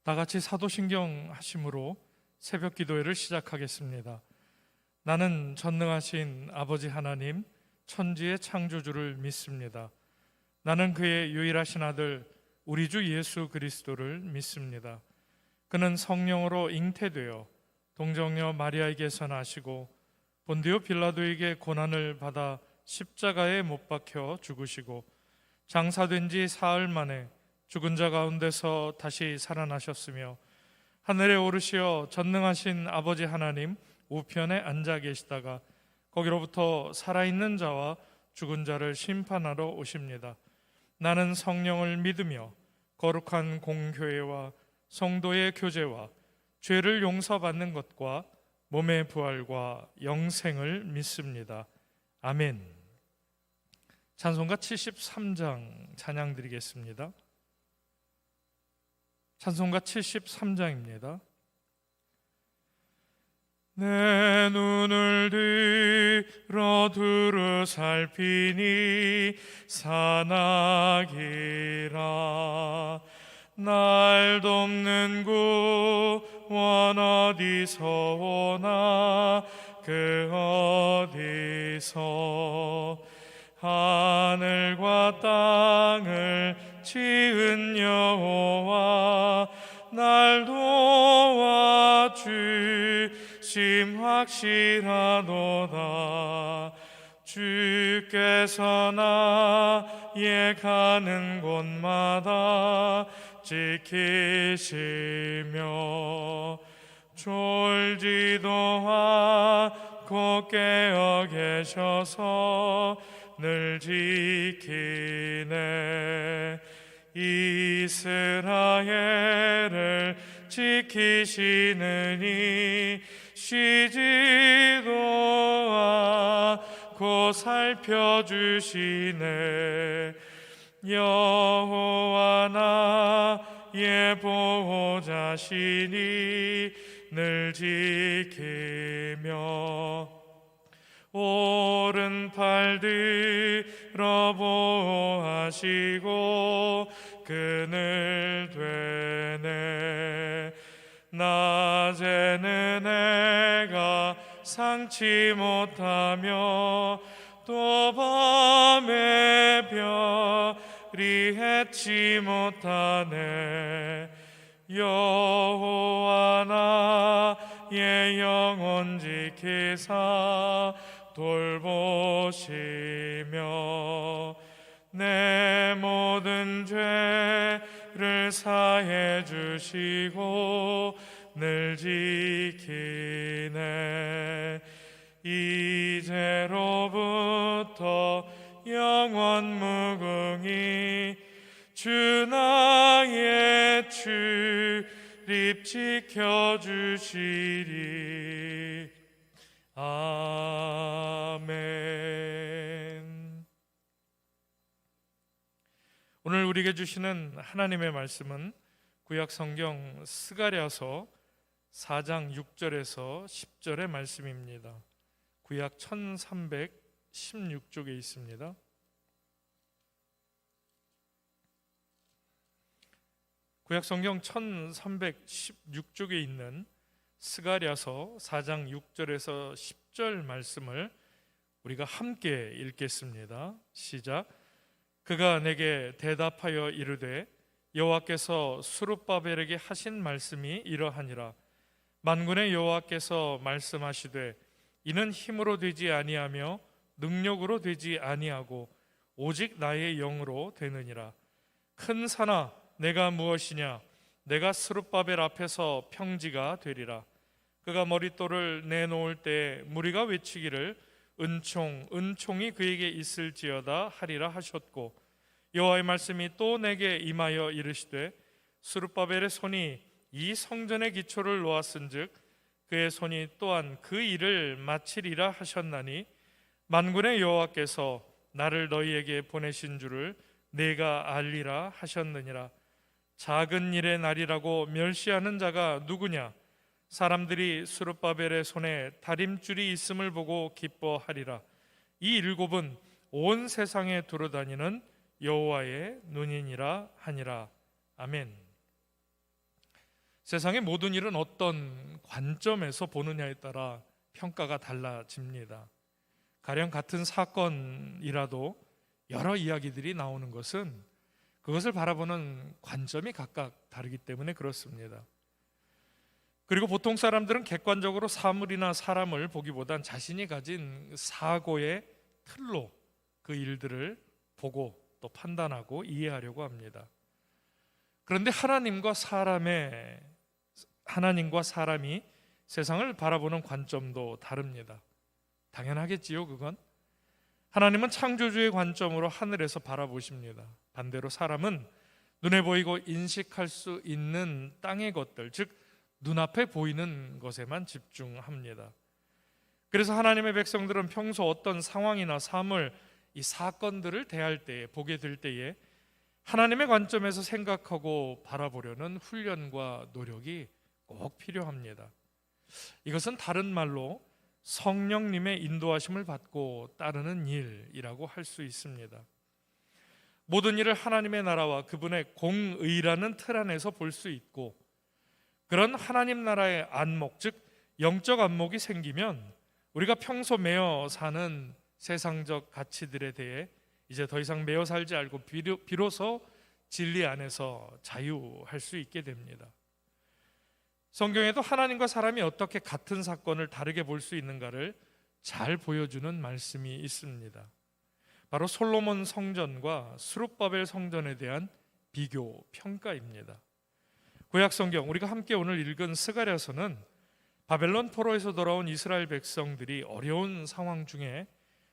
다 같이 사도신경 하심으로 새벽 기도회를 시작하겠습니다. 나는 전능하신 아버지 하나님, 천지의 창조주를 믿습니다. 나는 그의 유일하신 아들 우리 주 예수 그리스도를 믿습니다. 그는 성령으로 잉태되어 동정녀 마리아에게서 나시고 본디오 빌라도에게 고난을 받아 십자가에 못 박혀 죽으시고 장사된 지 사흘 만에 죽은 자 가운데서 다시 살아나셨으며 하늘에 오르시어 전능하신 아버지 하나님 우편에 앉아 계시다가 거기로부터 살아있는 자와 죽은 자를 심판하러 오십니다. 나는 성령을 믿으며 거룩한 공교회와 성도의 교제와 죄를 용서받는 것과 몸의 부활과 영생을 믿습니다. 아멘. 찬송가 73장 찬양 드리겠습니다. 찬송가 73장입니다. 내 눈을 들어 두루 살피니 산악이라. 날 돕는 구원 어디서 오나 그 어디서 하늘과 땅을 지은 여호와 날 도와주심 확실하도다. 주께서 나의 가는 곳마다 지키시며 졸지도 않고 깨어 계셔서 늘 지키네. 이스라엘을 지키시느니 쉬지도 않고 살펴주시네. 여호와 나의 보호자시니 늘 지키며 오른팔 들어 보호하시고 그늘 되네. 낮에는 내가 상치 못하며 또 밤에 별이 해치 못하네. 여호와 나의 영혼 지키사 돌보시며 내 모든 죄를 사해 주시고 늘 지키네. 이제로부터 영원 무궁히 주 나의 출입 지켜주시리. 아멘. 오늘 우리에게 주시는 하나님의 말씀은 구약 성경 스가랴서 4장 6절에서 10절의 말씀입니다. 구약 1316쪽에 있습니다. 구약 성경 1316쪽에 있는 스가랴서 4장 6절에서 10절 말씀을 우리가 함께 읽겠습니다. 시작. 그가 내게 대답하여 이르되 여호와께서 스룹바벨에게 하신 말씀이 이러하니라. 만군의 여호와께서 말씀하시되 이는 힘으로 되지 아니하며 능력으로 되지 아니하고 오직 나의 영으로 되느니라. 큰 산아 내가 무엇이냐? 내가 스룹바벨 앞에서 평지가 되리라. 그가 머릿돌을 내놓을 때 무리가 외치기를 은총이 그에게 있을지어다 하리라 하셨고 여호와의 말씀이 또 내게 임하여 이르시되 스룹바벨의 손이 이 성전의 기초를 놓았은즉 그의 손이 또한 그 일을 마치리라 하셨나니 만군의 여호와께서 나를 너희에게 보내신 줄을 내가 알리라 하셨느니라. 작은 일의 날이라고 멸시하는 자가 누구냐? 사람들이 스룹바벨의 손에 다림줄이 있음을 보고 기뻐하리라. 이 일곱은 온 세상에 두루다니는 여호와의 눈이니라 하니라. 아멘. 세상의 모든 일은 어떤 관점에서 보느냐에 따라 평가가 달라집니다. 가령 같은 사건이라도 여러 이야기들이 나오는 것은 그것을 바라보는 관점이 각각 다르기 때문에 그렇습니다. 그리고 보통 사람들은 객관적으로 사물이나 사람을 보기보단 자신이 가진 사고의 틀로 그 일들을 보고 또 판단하고 이해하려고 합니다. 그런데 하나님과 사람이 세상을 바라보는 관점도 다릅니다. 당연하겠지요, 그건. 하나님은 창조주의 관점으로 하늘에서 바라보십니다. 반대로 사람은 눈에 보이고 인식할 수 있는 땅의 것들, 즉 눈앞에 보이는 것에만 집중합니다. 그래서 하나님의 백성들은 평소 어떤 상황이나 사물, 이 사건들을 대할 때에, 보게 될 때에 하나님의 관점에서 생각하고 바라보려는 훈련과 노력이 꼭 필요합니다. 이것은 다른 말로 성령님의 인도하심을 받고 따르는 일이라고 할 수 있습니다. 모든 일을 하나님의 나라와 그분의 공의라는 틀 안에서 볼 수 있고, 그런 하나님 나라의 안목, 즉 영적 안목이 생기면 우리가 평소 매어 사는 세상적 가치들에 대해 이제 더 이상 매어 살지 않고 비로소 진리 안에서 자유할 수 있게 됩니다. 성경에도 하나님과 사람이 어떻게 같은 사건을 다르게 볼 수 있는가를 잘 보여주는 말씀이 있습니다. 바로 솔로몬 성전과 스룹바벨 성전에 대한 비교 평가입니다. 구약 성경, 우리가 함께 오늘 읽은 스가랴서는 바벨론 포로에서 돌아온 이스라엘 백성들이 어려운 상황 중에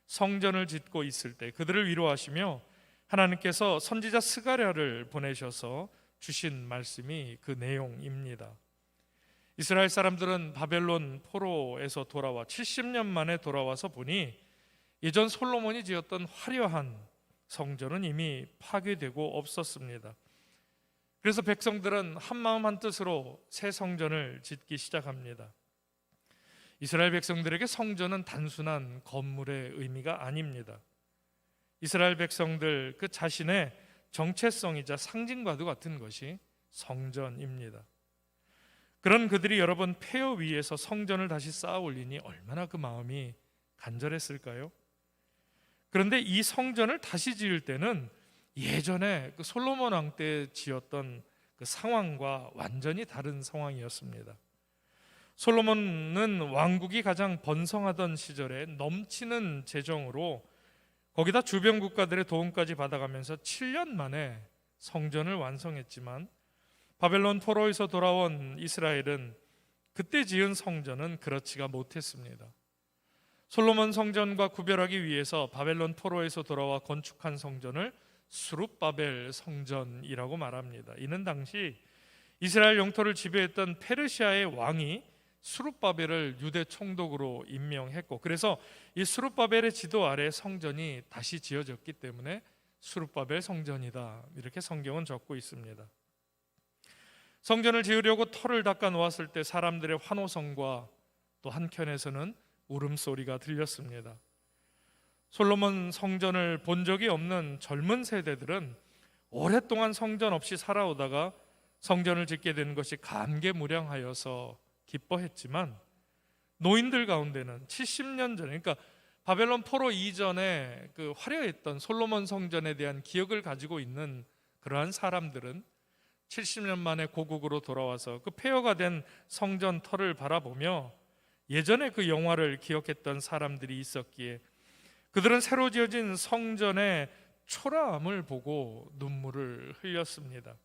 성전을 짓고 있을 때 그들을 위로하시며 하나님께서 선지자 스가랴를 보내셔서 주신 말씀이 그 내용입니다. 이스라엘 사람들은 바벨론 포로에서 돌아와 70년 만에 돌아와서 보니 예전 솔로몬이 지었던 화려한 성전은 이미 파괴되고 없었습니다. 그래서 백성들은 한마음 한뜻으로 새 성전을 짓기 시작합니다. 이스라엘 백성들에게 성전은 단순한 건물의 의미가 아닙니다. 이스라엘 백성들 그 자신의 정체성이자 상징과도 같은 것이 성전입니다. 그런 그들이 여러분 폐허 위에서 성전을 다시 쌓아 올리니 얼마나 그 마음이 간절했을까요? 그런데 이 성전을 다시 지을 때는 예전에 그 솔로몬 왕 때 지었던 그 상황과 완전히 다른 상황이었습니다. 솔로몬은 왕국이 가장 번성하던 시절에 넘치는 재정으로 거기다 주변 국가들의 도움까지 받아가면서 7년 만에 성전을 완성했지만 바벨론 포로에서 돌아온 이스라엘은 그때 지은 성전은 그렇지가 못했습니다. 솔로몬 성전과 구별하기 위해서 바벨론 포로에서 돌아와 건축한 성전을 스룹바벨 성전이라고 말합니다. 이는 당시 이스라엘 영토를 지배했던 페르시아의 왕이 스룹바벨을 유대 총독으로 임명했고, 그래서 이 스룹바벨의 지도 아래 성전이 다시 지어졌기 때문에 스룹바벨 성전이다, 이렇게 성경은 적고 있습니다. 성전을 지으려고 터를 닦아 놓았을 때 사람들의 환호성과 또 한켠에서는 울음소리가 들렸습니다. 솔로몬 성전을 본 적이 없는 젊은 세대들은 오랫동안 성전 없이 살아오다가 성전을 짓게 된 것이 감개무량하여서 기뻐했지만, 노인들 가운데는 70년 전에, 그러니까 바벨론 포로 이전에 그 화려했던 솔로몬 성전에 대한 기억을 가지고 있는 그러한 사람들은 70년 만에 고국으로 돌아와서 그 폐허가 된 성전 터를 바라보며 예전에 그 영화를 기억했던 사람들이 있었기에 그들은 새로 지어진 성전의 초라함을 보고 눈물을 흘렸습니다.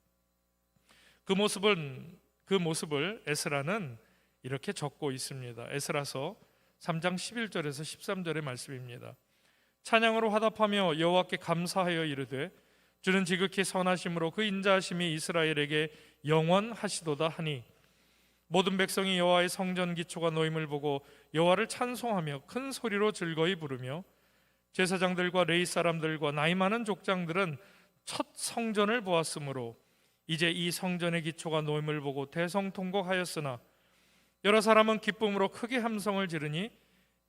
그 모습을 에스라는 이렇게 적고 있습니다. 에스라서 3장 11절에서 13절의 말씀입니다. 찬양으로 화답하며 여호와께 감사하여 이르되 주는 지극히 선하심으로 그 인자하심이 이스라엘에게 영원하시도다 하니, 모든 백성이 여호와의 성전 기초가 놓임을 보고 여호와를 찬송하며 큰 소리로 즐거이 부르며, 제사장들과 레위 사람들과 나이 많은 족장들은 첫 성전을 보았으므로 이제 이 성전의 기초가 놓임을 보고 대성통곡하였으나, 여러 사람은 기쁨으로 크게 함성을 지르니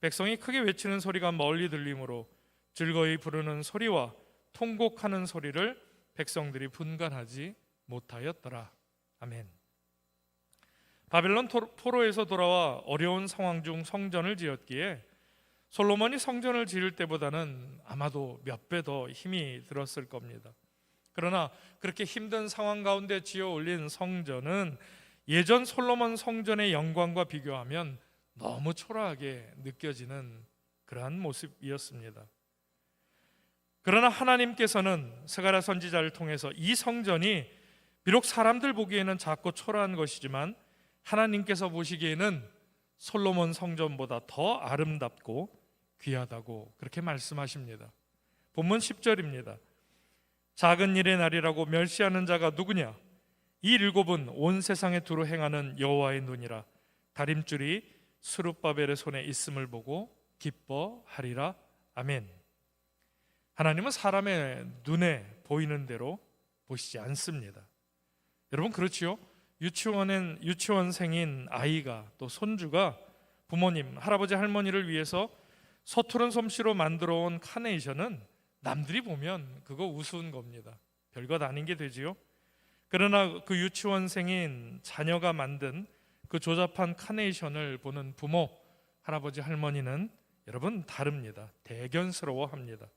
백성이 크게 외치는 소리가 멀리 들리므로 즐거이 부르는 소리와 통곡하는 소리를 백성들이 분간하지 못하였더라. 아멘. 바벨론 포로에서 돌아와 어려운 상황 중 성전을 지었기에 솔로몬이 성전을 지을 때보다는 아마도 몇 배 더 힘이 들었을 겁니다. 그러나 그렇게 힘든 상황 가운데 지어 올린 성전은 예전 솔로몬 성전의 영광과 비교하면 너무 초라하게 느껴지는 그러한 모습이었습니다. 그러나 하나님께서는 스가랴 선지자를 통해서 이 성전이 비록 사람들 보기에는 작고 초라한 것이지만 하나님께서 보시기에는 솔로몬 성전보다 더 아름답고 귀하다고 그렇게 말씀하십니다. 본문 10절입니다. 작은 일의 날이라고 멸시하는 자가 누구냐? 이 일곱은 온 세상에 두루 행하는 여호와의 눈이라. 다림줄이 스룹바벨의 손에 있음을 보고 기뻐하리라. 아멘. 하나님은 사람의 눈에 보이는 대로 보시지 않습니다. 여러분 그렇지요? 유치원생인 아이가 또 손주가 부모님, 할아버지, 할머니를 위해서 서투른 솜씨로 만들어 온 카네이션은 남들이 보면 그거 우스운 겁니다. 별것 아닌 게 되지요. 그러나 그 유치원생인 자녀가 만든 그 조잡한 카네이션을 보는 부모, 할아버지, 할머니는 여러분 다릅니다. 대견스러워합니다.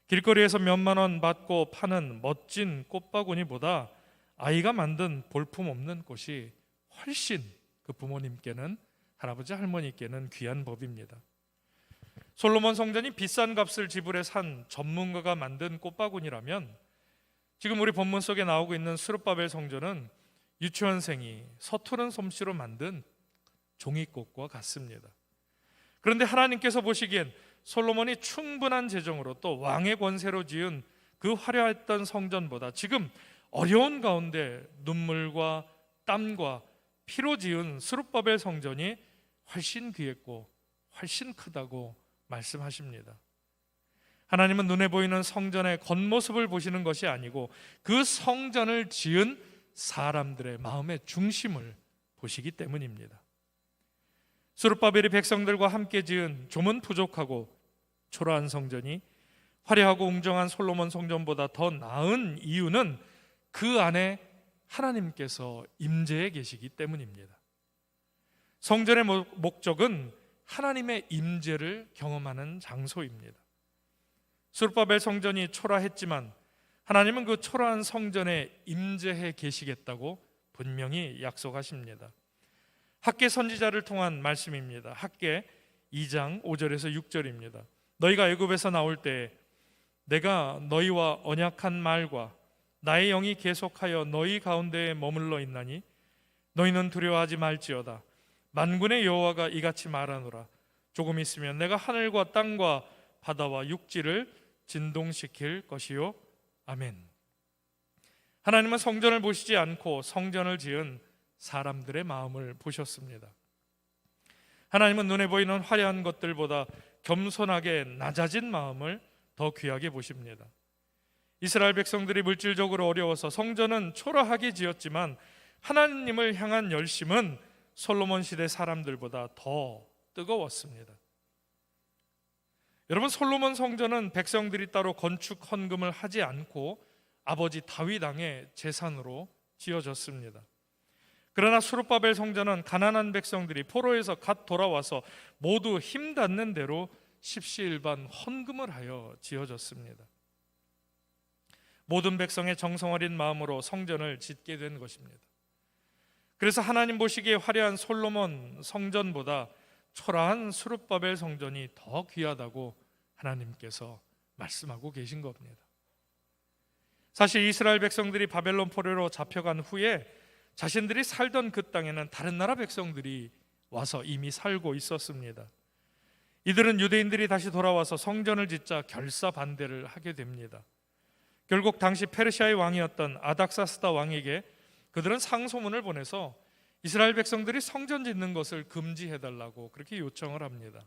길거리에서 몇만 원 받고 파는 멋진 꽃바구니보다 아이가 만든 볼품없는 꽃이 훨씬 그 부모님께는, 할아버지 할머니께는 귀한 법입니다. 솔로몬 성전이 비싼 값을 지불해 산 전문가가 만든 꽃바구니라면 지금 우리 본문 속에 나오고 있는 스룹바벨 성전은 유치원생이 서투른 솜씨로 만든 종이꽃과 같습니다. 그런데 하나님께서 보시기엔 솔로몬이 충분한 재정으로 또 왕의 권세로 지은 그 화려했던 성전보다 지금 어려운 가운데 눈물과 땀과 피로 지은 스룹바벨 성전이 훨씬 귀했고 훨씬 크다고 말씀하십니다. 하나님은 눈에 보이는 성전의 겉모습을 보시는 것이 아니고 그 성전을 지은 사람들의 마음의 중심을 보시기 때문입니다. 스룹바벨이 백성들과 함께 지은 좀은 부족하고 초라한 성전이 화려하고 웅장한 솔로몬 성전보다 더 나은 이유는 그 안에 하나님께서 임재해 계시기 때문입니다. 성전의 목적은 하나님의 임재를 경험하는 장소입니다. 스룹바벨 성전이 초라했지만 하나님은 그 초라한 성전에 임재해 계시겠다고 분명히 약속하십니다. 학개 선지자를 통한 말씀입니다. 학개 2장 5절에서 6절입니다. 너희가 애굽에서 나올 때 내가 너희와 언약한 말과 나의 영이 계속하여 너희 가운데에 머물러 있나니 너희는 두려워하지 말지어다. 만군의 여호와가 이같이 말하노라. 조금 있으면 내가 하늘과 땅과 바다와 육지를 진동시킬 것이요. 아멘. 하나님은 성전을 보시지 않고 성전을 지은 사람들의 마음을 보셨습니다. 하나님은 눈에 보이는 화려한 것들보다 겸손하게 낮아진 마음을 더 귀하게 보십니다. 이스라엘 백성들이 물질적으로 어려워서 성전은 초라하게 지었지만 하나님을 향한 열심은 솔로몬 시대 사람들보다 더 뜨거웠습니다. 여러분, 솔로몬 성전은 백성들이 따로 건축 헌금을 하지 않고 아버지 다윗 왕의 재산으로 지어졌습니다. 그러나 스룹바벨 성전은 가난한 백성들이 포로에서 갓 돌아와서 모두 힘 닿는 대로 십시일반 헌금을 하여 지어졌습니다. 모든 백성의 정성 어린 마음으로 성전을 짓게 된 것입니다. 그래서 하나님 보시기에 화려한 솔로몬 성전보다 초라한 스룹바벨 성전이 더 귀하다고 하나님께서 말씀하고 계신 겁니다. 사실 이스라엘 백성들이 바벨론 포로로 잡혀간 후에 자신들이 살던 그 땅에는 다른 나라 백성들이 와서 이미 살고 있었습니다. 이들은 유대인들이 다시 돌아와서 성전을 짓자 결사 반대를 하게 됩니다. 결국 당시 페르시아의 왕이었던 아닥사스다 왕에게 그들은 상소문을 보내서 이스라엘 백성들이 성전 짓는 것을 금지해달라고 그렇게 요청을 합니다.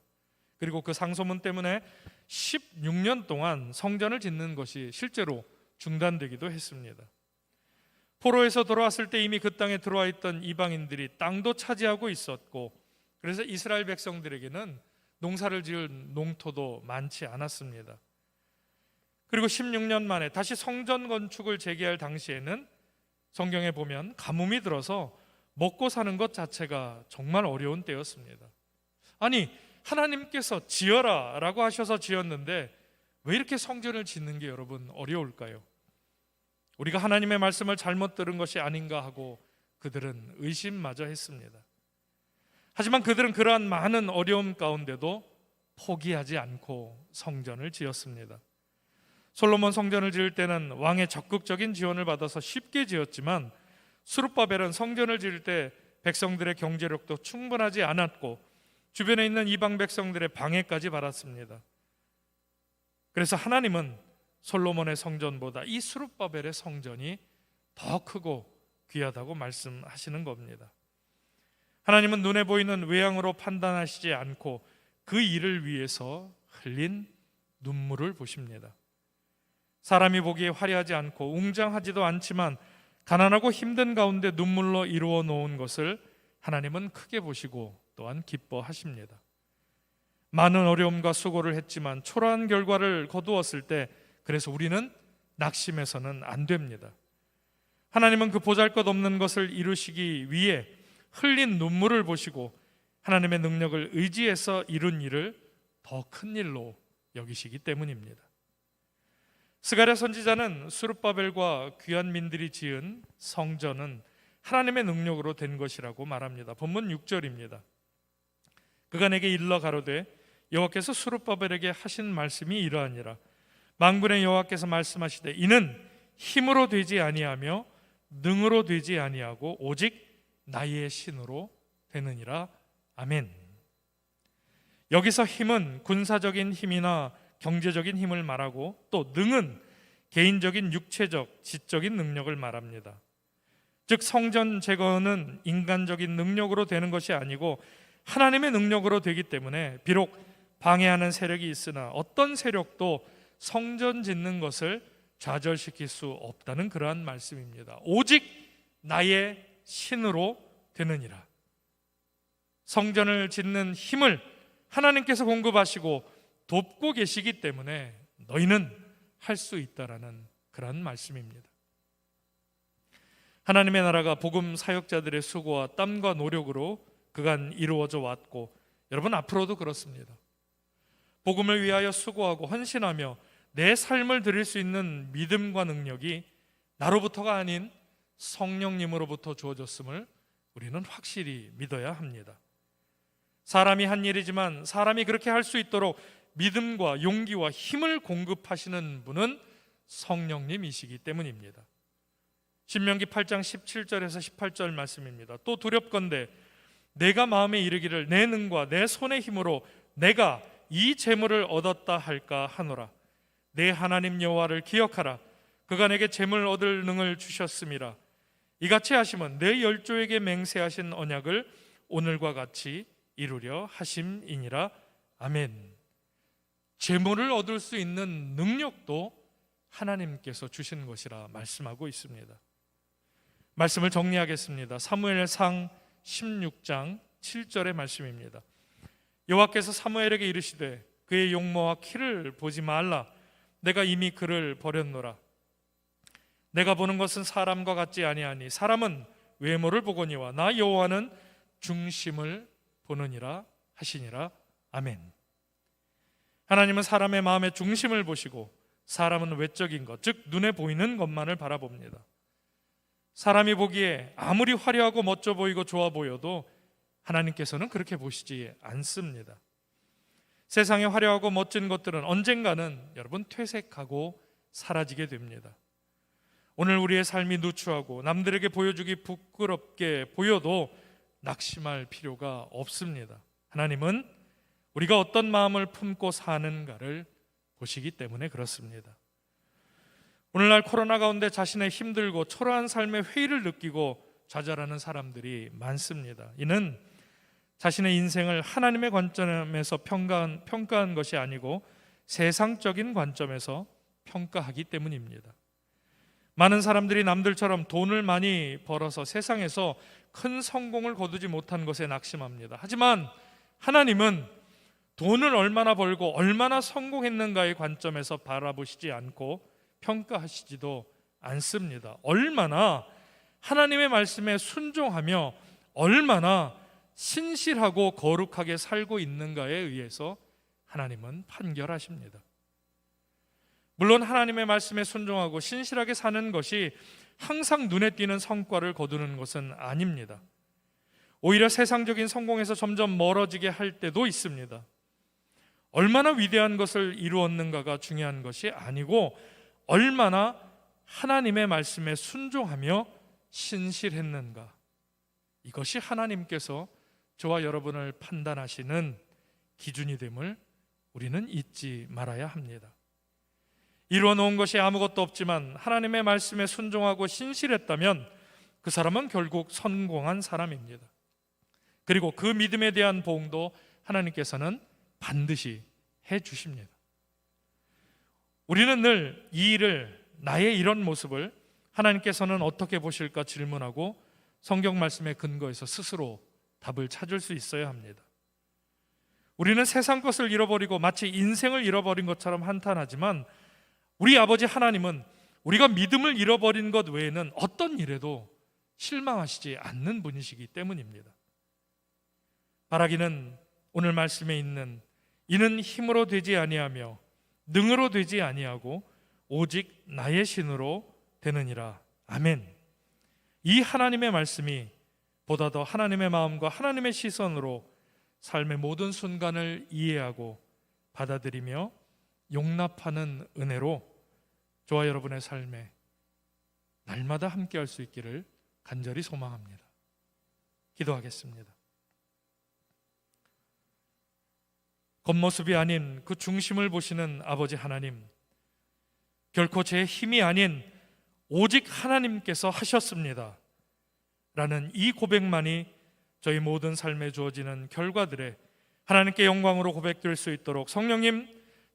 그리고 그 상소문 때문에 16년 동안 성전을 짓는 것이 실제로 중단되기도 했습니다. 포로에서 돌아왔을 때 이미 그 땅에 들어와 있던 이방인들이 땅도 차지하고 있었고, 그래서 이스라엘 백성들에게는 농사를 지을 농토도 많지 않았습니다. 그리고 16년 만에 다시 성전 건축을 재개할 당시에는 성경에 보면 가뭄이 들어서 먹고 사는 것 자체가 정말 어려운 때였습니다. 아니, 하나님께서 지어라 라고 하셔서 지었는데 왜 이렇게 성전을 짓는 게 여러분 어려울까요? 우리가 하나님의 말씀을 잘못 들은 것이 아닌가 하고 그들은 의심마저 했습니다. 하지만 그들은 그러한 많은 어려움 가운데도 포기하지 않고 성전을 지었습니다. 솔로몬 성전을 지을 때는 왕의 적극적인 지원을 받아서 쉽게 지었지만 스룹바벨은 성전을 지을 때 백성들의 경제력도 충분하지 않았고 주변에 있는 이방 백성들의 방해까지 받았습니다. 그래서 하나님은 솔로몬의 성전보다 이 스룹바벨의 성전이 더 크고 귀하다고 말씀하시는 겁니다. 하나님은 눈에 보이는 외양으로 판단하시지 않고 그 일을 위해서 흘린 눈물을 보십니다. 사람이 보기에 화려하지 않고 웅장하지도 않지만 가난하고 힘든 가운데 눈물로 이루어 놓은 것을 하나님은 크게 보시고 또한 기뻐하십니다. 많은 어려움과 수고를 했지만 초라한 결과를 거두었을 때 그래서 우리는 낙심해서는 안 됩니다. 하나님은 그 보잘것없는 것을 이루시기 위해 흘린 눈물을 보시고 하나님의 능력을 의지해서 이룬 일을 더 큰 일로 여기시기 때문입니다. 스가랴 선지자는 스룹바벨과 귀한 민들이 지은 성전은 하나님의 능력으로 된 것이라고 말합니다. 본문 6절입니다. 그가 내게 일러 가로되 여호와께서 스룹바벨에게 하신 말씀이 이러하니라. 만군의 여호와께서 말씀하시되 이는 힘으로 되지 아니하며 능으로 되지 아니하고 오직 나의 신으로 되느니라. 아멘. 여기서 힘은 군사적인 힘이나 경제적인 힘을 말하고 또 능은 개인적인 육체적, 지적인 능력을 말합니다. 즉 성전 재건은 인간적인 능력으로 되는 것이 아니고 하나님의 능력으로 되기 때문에 비록 방해하는 세력이 있으나 어떤 세력도 성전 짓는 것을 좌절시킬 수 없다는 그러한 말씀입니다. 오직 나의 신으로 되느니라. 성전을 짓는 힘을 하나님께서 공급하시고 돕고 계시기 때문에 너희는 할 수 있다라는 그런 말씀입니다. 하나님의 나라가 복음 사역자들의 수고와 땀과 노력으로 그간 이루어져 왔고 여러분 앞으로도 그렇습니다. 복음을 위하여 수고하고 헌신하며 내 삶을 드릴 수 있는 믿음과 능력이 나로부터가 아닌 성령님으로부터 주어졌음을 우리는 확실히 믿어야 합니다. 사람이 한 일이지만 사람이 그렇게 할 수 있도록 믿음과 용기와 힘을 공급하시는 분은 성령님이시기 때문입니다. 신명기 8장 17절에서 18절 말씀입니다. 또 두렵건대 내가 마음에 이르기를 내 능과 내 손의 힘으로 내가 이 재물을 얻었다 할까 하노라. 내 하나님 여호와를 기억하라. 그가 내게 재물 얻을 능을 주셨음이라. 이같이 하심은 내 열조에게 맹세하신 언약을 오늘과 같이 이루려 하심이니라. 아멘. 재물을 얻을 수 있는 능력도 하나님께서 주신 것이라 말씀하고 있습니다. 말씀을 정리하겠습니다. 사무엘상 16장 7절의 말씀입니다. 여호와께서 사무엘에게 이르시되 그의 용모와 키를 보지 말라. 내가 이미 그를 버렸노라. 내가 보는 것은 사람과 같지 아니하니 사람은 외모를 보거니와 나 여호와는 중심을 보느니라 하시니라. 아멘. 하나님은 사람의 마음의 중심을 보시고 사람은 외적인 것, 즉 눈에 보이는 것만을 바라봅니다. 사람이 보기에 아무리 화려하고 멋져 보이고 좋아 보여도 하나님께서는 그렇게 보시지 않습니다. 세상에 화려하고 멋진 것들은 언젠가는 여러분 퇴색하고 사라지게 됩니다. 오늘 우리의 삶이 누추하고 남들에게 보여주기 부끄럽게 보여도 낙심할 필요가 없습니다. 하나님은 우리가 어떤 마음을 품고 사는가를 보시기 때문에 그렇습니다. 오늘날 코로나 가운데 자신의 힘들고 초라한 삶의 회의를 느끼고 좌절하는 사람들이 많습니다. 이는 자신의 인생을 하나님의 관점에서 평가한 것이 아니고 세상적인 관점에서 평가하기 때문입니다. 많은 사람들이 남들처럼 돈을 많이 벌어서 세상에서 큰 성공을 거두지 못한 것에 낙심합니다. 하지만 하나님은 돈을 얼마나 벌고 얼마나 성공했는가의 관점에서 바라보시지 않고 평가하시지도 않습니다. 얼마나 하나님의 말씀에 순종하며 얼마나 신실하고 거룩하게 살고 있는가에 의해서 하나님은 판결하십니다. 물론 하나님의 말씀에 순종하고 신실하게 사는 것이 항상 눈에 띄는 성과를 거두는 것은 아닙니다. 오히려 세상적인 성공에서 점점 멀어지게 할 때도 있습니다. 얼마나 위대한 것을 이루었는가가 중요한 것이 아니고 얼마나 하나님의 말씀에 순종하며 신실했는가, 이것이 하나님께서 저와 여러분을 판단하시는 기준이 됨을 우리는 잊지 말아야 합니다. 이루어 놓은 것이 아무것도 없지만 하나님의 말씀에 순종하고 신실했다면 그 사람은 결국 성공한 사람입니다. 그리고 그 믿음에 대한 보응도 하나님께서는 반드시 해 주십니다. 우리는 늘 이 일을, 나의 이런 모습을 하나님께서는 어떻게 보실까 질문하고 성경 말씀의 근거에서 스스로 답을 찾을 수 있어야 합니다. 우리는 세상 것을 잃어버리고 마치 인생을 잃어버린 것처럼 한탄하지만 우리 아버지 하나님은 우리가 믿음을 잃어버린 것 외에는 어떤 일에도 실망하시지 않는 분이시기 때문입니다. 바라기는 오늘 말씀에 있는 이는 힘으로 되지 아니하며 능으로 되지 아니하고 오직 나의 신으로 되느니라. 아멘. 이 하나님의 말씀이 보다 더 하나님의 마음과 하나님의 시선으로 삶의 모든 순간을 이해하고 받아들이며 용납하는 은혜로 저와 여러분의 삶에 날마다 함께할 수 있기를 간절히 소망합니다. 기도하겠습니다. 겉모습이 아닌 그 중심을 보시는 아버지 하나님, 결코 제 힘이 아닌 오직 하나님께서 하셨습니다 라는 이 고백만이 저희 모든 삶에 주어지는 결과들에 하나님께 영광으로 고백될 수 있도록 성령님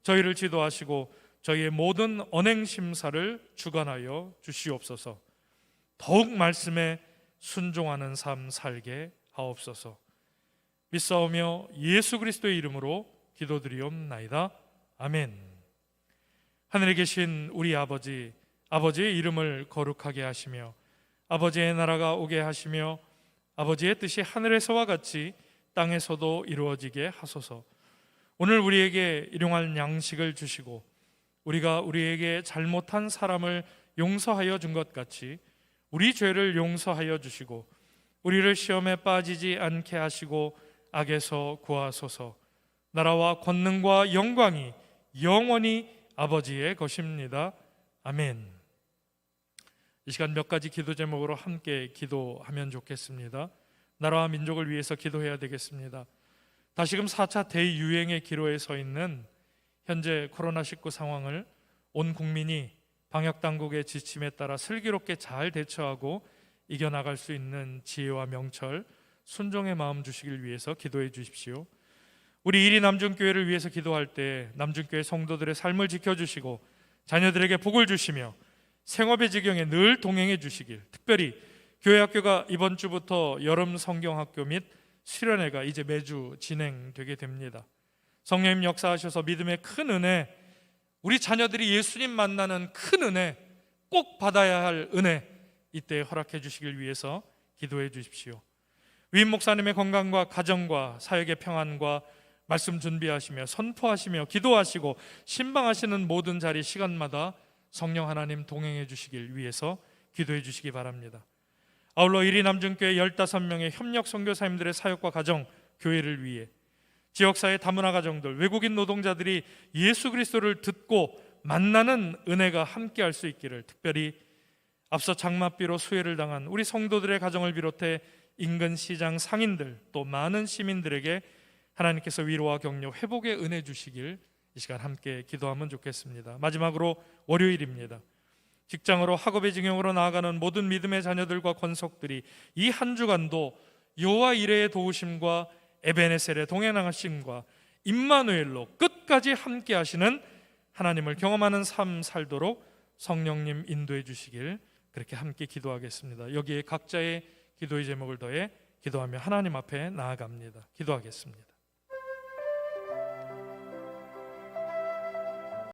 저희를 지도하시고 저희의 모든 언행심사를 주관하여 주시옵소서. 더욱 말씀에 순종하는 삶 살게 하옵소서. 믿사오며 예수 그리스도의 이름으로 기도드리옵나이다. 아멘. 하늘에 계신 우리 아버지, 아버지의 이름을 거룩하게 하시며 아버지의 나라가 오게 하시며 아버지의 뜻이 하늘에서와 같이 땅에서도 이루어지게 하소서. 오늘 우리에게 일용할 양식을 주시고 우리가 우리에게 잘못한 사람을 용서하여 준 것 같이 우리 죄를 용서하여 주시고 우리를 시험에 빠지지 않게 하시고 악에서 구하소서. 나라와 권능과 영광이 영원히 아버지의 것입니다. 아멘. 이 시간 몇 가지 기도 제목으로 함께 기도하면 좋겠습니다. 나라와 민족을 위해서 기도해야 되겠습니다. 다시금 4차 대유행의 기로에 서 있는 현재 코로나19 상황을 온 국민이 방역당국의 지침에 따라 슬기롭게 잘 대처하고 이겨나갈 수 있는 지혜와 명철, 순종의 마음 주시길 위해서 기도해 주십시오. 우리 이리 남중교회를 위해서 기도할 때 남중교회 성도들의 삶을 지켜주시고 자녀들에게 복을 주시며 생업의 지경에 늘 동행해 주시길, 특별히 교회학교가 이번 주부터 여름 성경학교 및 수련회가 이제 매주 진행되게 됩니다. 성령님 역사하셔서 믿음의 큰 은혜, 우리 자녀들이 예수님 만나는 큰 은혜, 꼭 받아야 할 은혜 이때 허락해 주시길 위해서 기도해 주십시오. 위임 목사님의 건강과 가정과 사역의 평안과 말씀 준비하시며 선포하시며 기도하시고 신방하시는 모든 자리 시간마다 성령 하나님 동행해 주시길 위해서 기도해 주시기 바랍니다. 아울러 이리 남중교회 15명의 협력 선교사님들의 사역과 가정, 교회를 위해 지역사회 다문화 가정들, 외국인 노동자들이 예수 그리스도를 듣고 만나는 은혜가 함께할 수 있기를, 특별히 앞서 장맛비로 수해를 당한 우리 성도들의 가정을 비롯해 인근 시장 상인들 또 많은 시민들에게 하나님께서 위로와 격려, 회복의 은혜 주시길 이 시간 함께 기도하면 좋겠습니다. 마지막으로 월요일입니다. 직장으로 학업의 직영으로 나아가는 모든 믿음의 자녀들과 권속들이 이 한 주간도 여호와 이레의 도우심과 에베네셀의 동행하심과 임마누엘로 끝까지 함께 하시는 하나님을 경험하는 삶 살도록 성령님 인도해 주시길 그렇게 함께 기도하겠습니다. 여기에 각자의 기도의 제목을 더해 기도하며 하나님 앞에 나아갑니다. 기도하겠습니다.